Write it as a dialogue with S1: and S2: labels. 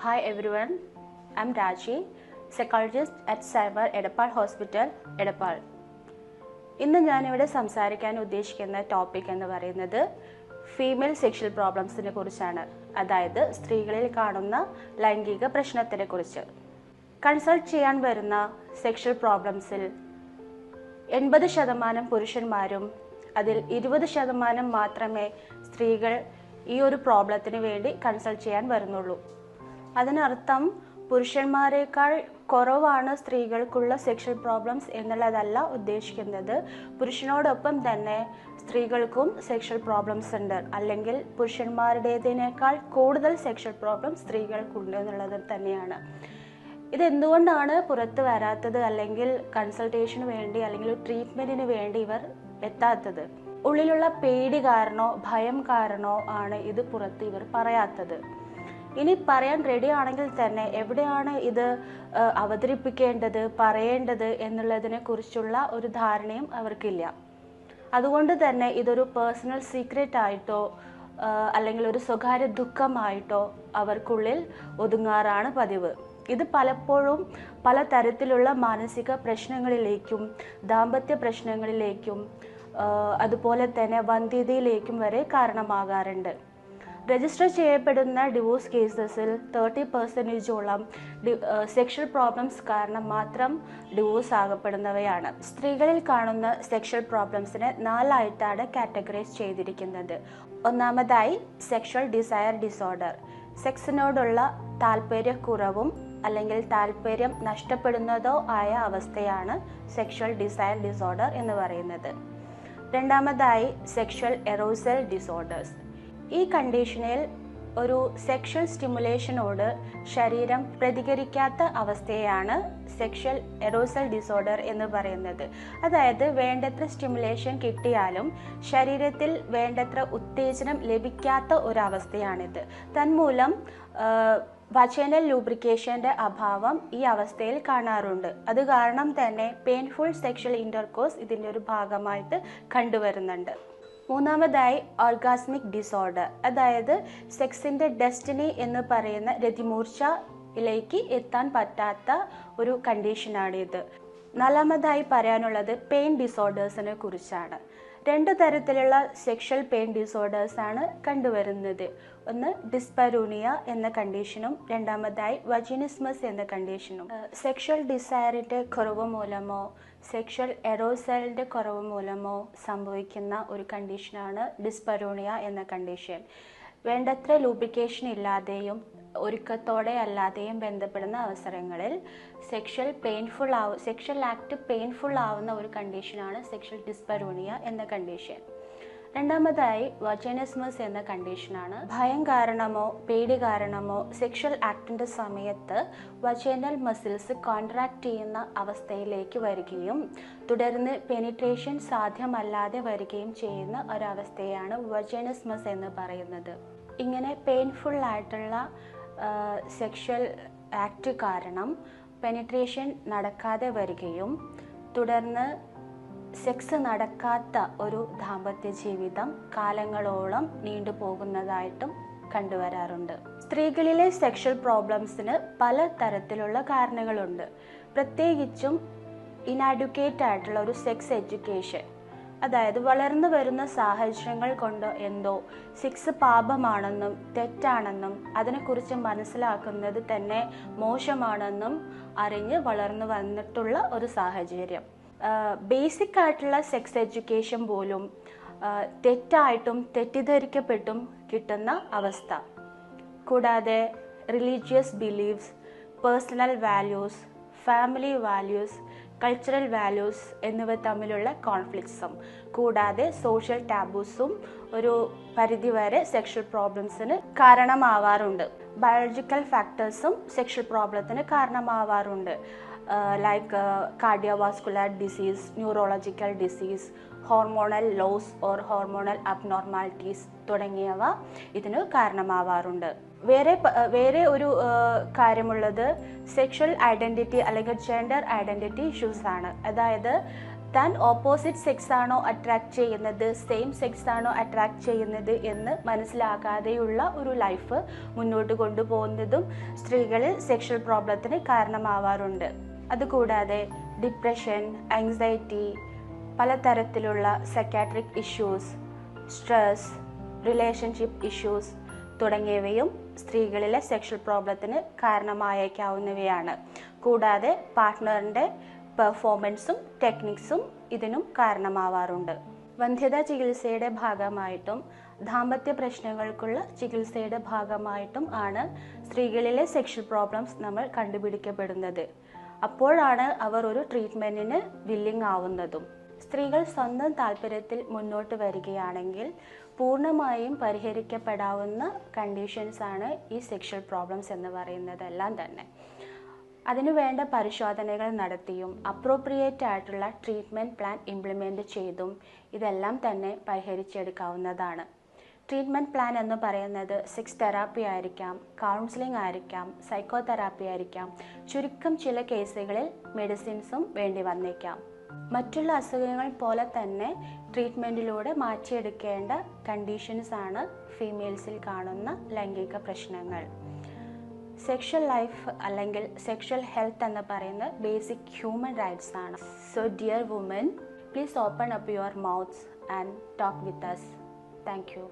S1: Hi everyone, I'm Raji, psychologist at Cyber Edapal Hospital, Edapal. ഇന്ന് ഞാനിവിടെ സംസാരിക്കാൻ ഉദ്ദേശിക്കുന്ന ടോപ്പിക് എന്ന് പറയുന്നത് ഫീമെയിൽ സെക്ഷൽ പ്രോബ്ലംസിനെ കുറിച്ചാണ്. അതായത് സ്ത്രീകളിൽ കാണുന്ന ലൈംഗിക പ്രശ്നത്തിനെ കുറിച്ച്. കൺസൾട്ട് ചെയ്യാൻ വരുന്ന സെക്ഷൽ പ്രോബ്ലംസിൽ 80% പുരുഷന്മാരും അതിൽ 20% മാത്രമേ സ്ത്രീകൾ ഈ ഒരു പ്രോബ്ലത്തിന് വേണ്ടി കൺസൾട്ട് ചെയ്യാൻ വരുന്നുള്ളൂ. അതിനർത്ഥം പുരുഷന്മാരെക്കാൾ കുറവാണ് സ്ത്രീകൾക്കുള്ള സെക്ഷൽ പ്രോബ്ലംസ് എന്നുള്ളതല്ല ഉദ്ദേശിക്കുന്നത്. പുരുഷനോടൊപ്പം തന്നെ സ്ത്രീകൾക്കും സെക്ഷൽ പ്രോബ്ലംസ് ഉണ്ട്, അല്ലെങ്കിൽ പുരുഷന്മാരുടേതിനേക്കാൾ കൂടുതൽ സെക്ഷൽ പ്രോബ്ലംസ് സ്ത്രീകൾക്കുണ്ട് എന്നുള്ളത് തന്നെയാണ്. ഇതെന്തുകൊണ്ടാണ് പുറത്ത് വരാത്തത്, അല്ലെങ്കിൽ കൺസൾട്ടേഷന് വേണ്ടി അല്ലെങ്കിൽ ട്രീറ്റ്മെൻറ്റിന് വേണ്ടി ഇവർ എത്താത്തത്? ഉള്ളിലുള്ള പേടി കാരണോ ഭയം കാരണോ ആണ് ഇത് പുറത്ത് ഇവർ പറയാത്തത്. ഇനി പറയാൻ റെഡി ആണെങ്കിൽ തന്നെ എവിടെയാണ് ഇത് അവതരിപ്പിക്കേണ്ടത്, പറയേണ്ടത് എന്നുള്ളതിനെ കുറിച്ചുള്ള ഒരു ധാരണയും അവർക്കില്ല. അതുകൊണ്ട് തന്നെ ഇതൊരു പേഴ്സണൽ സീക്രട്ട് ആയിട്ടോ അല്ലെങ്കിൽ ഒരു സ്വകാര്യ ദുഃഖമായിട്ടോ അവർക്കുള്ളിൽ ഒതുങ്ങാറാണ് പതിവ്. ഇത് പലപ്പോഴും പലതരത്തിലുള്ള മാനസിക പ്രശ്നങ്ങളിലേക്കും ദാമ്പത്യ പ്രശ്നങ്ങളിലേക്കും അതുപോലെ തന്നെ വന്ധ്യതയിലേക്കും വരെ കാരണമാകാറുണ്ട്. രജിസ്റ്റർ ചെയ്യപ്പെടുന്ന ഡിവോഴ്സ് കേസസിൽ 30% സെക്ഷൽ പ്രോബ്ലംസ് കാരണം മാത്രം ഡിവോഴ്സ് ആകപ്പെടുന്നവയാണ്. സ്ത്രീകളിൽ കാണുന്ന സെക്ഷൽ പ്രോബ്ലംസിനെ 4 ആയിട്ടാണ് കാറ്റഗറൈസ് ചെയ്തിരിക്കുന്നത്. ഒന്നാമതായി സെക്ഷൽ ഡിസയർ ഡിസോർഡർ, സെക്സിനോടുള്ള താല്പര്യക്കുറവും അല്ലെങ്കിൽ താല്പര്യം നഷ്ടപ്പെടുന്നതോ ആയ അവസ്ഥയാണ് സെക്ഷൽ ഡിസയർ ഡിസോർഡർ എന്ന് പറയുന്നത്. രണ്ടാമതായി സെക്ഷൽ എറോസൽ ഡിസോർഡേഴ്സ്. ഈ കണ്ടീഷനിൽ ഒരു സെക്ഷൽ സ്റ്റിമുലേഷനോട് ശരീരം പ്രതികരിക്കാത്ത അവസ്ഥയാണ് സെക്ഷൽ എറോസൽ ഡിസോർഡർ എന്ന് പറയുന്നത്. അതായത് വേണ്ടത്ര സ്റ്റിമുലേഷൻ കിട്ടിയാലും ശരീരത്തിൽ വേണ്ടത്ര ഉത്തേജനം ലഭിക്കാത്ത ഒരവസ്ഥയാണിത്. തന്മൂലം വജൈനൽ ലൂബ്രിക്കേഷൻ്റെ അഭാവം ഈ അവസ്ഥയിൽ കാണാറുണ്ട്. അത് കാരണം തന്നെ പെയിൻഫുൾ സെക്ഷൽ ഇൻ്റർകോഴ്സ് ഇതിൻ്റെ ഒരു ഭാഗമായിട്ട് കണ്ടുവരുന്നുണ്ട്. മൂന്നാമതായി ഓർഗാസ്മിക് ഡിസോർഡർ, അതായത് സെക്സിൻ്റെ ഡെസ്റ്റിനി എന്ന് പറയുന്ന രതിമൂർച്ചയിലേക്ക് എത്താൻ പറ്റാത്ത ഒരു കണ്ടീഷനാണിത്. നാലാമതായി പറയാനുള്ളത് പെയിൻ ഡിസോർഡേഴ്സിനെ കുറിച്ചാണ്. 2 തരത്തിലുള്ള സെക്ഷൽ പെയിൻ ഡിസോർഡേഴ്സാണ് കണ്ടുവരുന്നത്. ഒന്ന് ഡിസ്പരൂണിയ എന്ന കണ്ടീഷനും രണ്ടാമതായി വജിനിസ്മസ് എന്ന കണ്ടീഷനും. സെക്ഷൽ ഡിസയറിൻ്റെ കുറവ് മൂലമോ സെക്ഷൽ എറോസലിൻ്റെ കുറവ് മൂലമോ സംഭവിക്കുന്ന ഒരു കണ്ടീഷനാണ് ഡിസ്പരൂണിയ എന്ന കണ്ടീഷൻ. വേണ്ടത്ര ലൂബ്രിക്കേഷൻ ഇല്ലാതെയും ഒരുക്കത്തോടെ അല്ലാതെയും ബന്ധപ്പെടുന്ന അവസരങ്ങളിൽ സെക്ഷൽ ആക്ട് പെയിൻഫുൾ ആവുന്ന ഒരു കണ്ടീഷനാണ് സെക്ഷൽ ഡിസ്പരൂണിയ എന്ന കണ്ടീഷൻ. രണ്ടാമതായി വജൈനിസ്മസ് എന്ന കണ്ടീഷനാണ്. ഭയം കാരണമോ പേടി കാരണമോ സെക്ഷൽ ആക്ടിൻ്റെ സമയത്ത് വജൈനൽ മസിൽസ് കോൺട്രാക്ട് ചെയ്യുന്ന അവസ്ഥയിലേക്ക് വരികയും തുടർന്ന് പെനിട്രേഷൻ സാധ്യമല്ലാതെ വരികയും ചെയ്യുന്ന ഒരവസ്ഥയാണ് വജൈനിസ്മസ് എന്ന് പറയുന്നത്. ഇങ്ങനെ പെയിൻഫുൾ ആയിട്ടുള്ള സെക്ഷൽ ആക്ട് കാരണം പെനിട്രേഷൻ നടക്കാതെ വരികയും തുടർന്ന് സെക്സ് നടക്കാത്ത ഒരു ദാമ്പത്യ ജീവിതം കാലങ്ങളോളം നീണ്ടുപോകുന്നതായിട്ടും കണ്ടുവരാറുണ്ട്. സ്ത്രീകളിലെ സെക്ഷൽ പ്രോബ്ലംസിന് പല തരത്തിലുള്ള കാരണങ്ങളുണ്ട്. പ്രത്യേകിച്ചും ഇനാഡ്യൂക്കേറ്റ് ആയിട്ടുള്ള ഒരു സെക്സ് എഡ്യൂക്കേഷൻ, അതായത് വളർന്നു വരുന്ന സാഹചര്യങ്ങൾ കൊണ്ട് എന്തോ സെക്സ് പാപമാണെന്നും തെറ്റാണെന്നും അതിനെക്കുറിച്ച് മനസ്സിലാക്കുന്നത് തന്നെ മോശമാണെന്നും അറിഞ്ഞ് വളർന്നു വന്നിട്ടുള്ള ഒരു സാഹചര്യം. ബേസിക് ആയിട്ടുള്ള സെക്സ് എഡ്യൂക്കേഷൻ പോലും തെറ്റായിട്ടും തെറ്റിദ്ധരിക്കപ്പെട്ടും കിട്ടുന്ന അവസ്ഥ. കൂടാതെ religious beliefs, personal values, family values, cultural values എന്നിവ തമ്മിലുള്ള കോൺഫ്ലിക്ട്സും കൂടാതെ സോഷ്യൽ ടാബൂസും ഒരു പരിധിവരെ സെക്ഷൽ പ്രോബ്ലംസിന് കാരണമാവാറുണ്ട്. ബയോളജിക്കൽ ഫാക്ടേഴ്സും സെക്ഷൽ പ്രോബ്ലത്തിന് കാരണമാവാറുണ്ട്. Like cardiovascular disease, neurological disease, hormonal loss or hormonal abnormalities തുടങ്ങിയവ ഇതിന് കാരണമാവാറുണ്ട്. വേറെ ഒരു കാര്യമുള്ളത് സെക്ഷൽ ഐഡൻറ്റിറ്റി അല്ലെങ്കിൽ ജെൻഡർ ഐഡൻറ്റിറ്റി ഇഷ്യൂസ് ആണ്. അതായത് താൻ ഓപ്പോസിറ്റ് സെക്സ് ആണോ അട്രാക്റ്റ് ചെയ്യുന്നത്, സെയിം സെക്സ് ആണോ അട്രാക്റ്റ് ചെയ്യുന്നത് എന്ന് മനസ്സിലാകാതെയുള്ള ഒരു ലൈഫ് മുന്നോട്ട് കൊണ്ടുപോകുന്നതും സ്ത്രീകളിൽ സെക്ഷൽ പ്രോബ്ലത്തിന് കാരണമാവാറുണ്ട്. അതുകൂടാതെ ഡിപ്രഷൻ, ആങ്സൈറ്റി, പലതരത്തിലുള്ള psychiatric issues, stress, relationship issues തുടങ്ങിയവയും സ്ത്രീകളിലെ സെക്ഷൽ പ്രോബ്ലത്തിന് കാരണമായേക്കാവുന്നവയാണ്. കൂടാതെ പാർട്ട്ണറിൻ്റെ പെർഫോമൻസും ടെക്നിക്സും ഇതിനും കാരണമാവാറുണ്ട്. വന്ധ്യതാ ചികിത്സയുടെ ഭാഗമായിട്ടും ദാമ്പത്യ പ്രശ്നങ്ങൾക്കുള്ള ചികിത്സയുടെ ഭാഗമായിട്ടും ആണ് സ്ത്രീകളിലെ സെക്ഷൽ പ്രോബ്ലംസ് നമ്മൾ കണ്ടുപിടിക്കപ്പെടുന്നത്. അപ്പോഴാണ് അവർ ഒരു ട്രീറ്റ്മെൻറ്റിന് വില്ലിങ് ആവുന്നതും. സ്ത്രീകൾ സ്വന്തം താല്പര്യത്തിൽ മുന്നോട്ട് വരികയാണെങ്കിൽ പൂർണ്ണമായും പരിഹരിക്കപ്പെടാവുന്ന കണ്ടീഷൻസാണ് ഈ സെക്ഷൽ പ്രോബ്ലംസ് എന്ന് പറയുന്നതെല്ലാം തന്നെ. അതിനു വേണ്ട പരിശോധനകൾ നടത്തിയും അപ്രോപ്രിയേറ്റ് ആയിട്ടുള്ള ട്രീറ്റ്മെൻറ്റ് പ്ലാൻ ഇംപ്ലിമെൻറ്റ് ചെയ്തും ഇതെല്ലാം തന്നെ പരിഹരിച്ചെടുക്കാവുന്നതാണ്. ട്രീറ്റ്മെൻറ്റ് പ്ലാൻ എന്ന് പറയുന്നത് സെക്സ് തെറാപ്പി ആയിരിക്കാം, കൗൺസിലിംഗ് ആയിരിക്കാം, സൈക്കോതെറാപ്പി ആയിരിക്കാം, ചുരുക്കം ചില കേസുകളിൽ മെഡിസിൻസും വേണ്ടി വന്നേക്കാം. മറ്റുള്ള അസുഖങ്ങൾ പോലെ തന്നെ ട്രീറ്റ്മെൻറ്റിലൂടെ മാറ്റിയെടുക്കേണ്ട കണ്ടീഷൻസാണ് ഫീമെയിൽസിൽ കാണുന്ന ലൈംഗിക പ്രശ്നങ്ങൾ. സെക്ഷൽ ലൈഫ് അല്ലെങ്കിൽ സെക്ഷൽ ഹെൽത്ത് എന്ന് പറയുന്ന ബേസിക് ഹ്യൂമൻ റൈറ്റ്സ് ആണ്. So dear woman, please open up your mouths and talk with us. Thank you.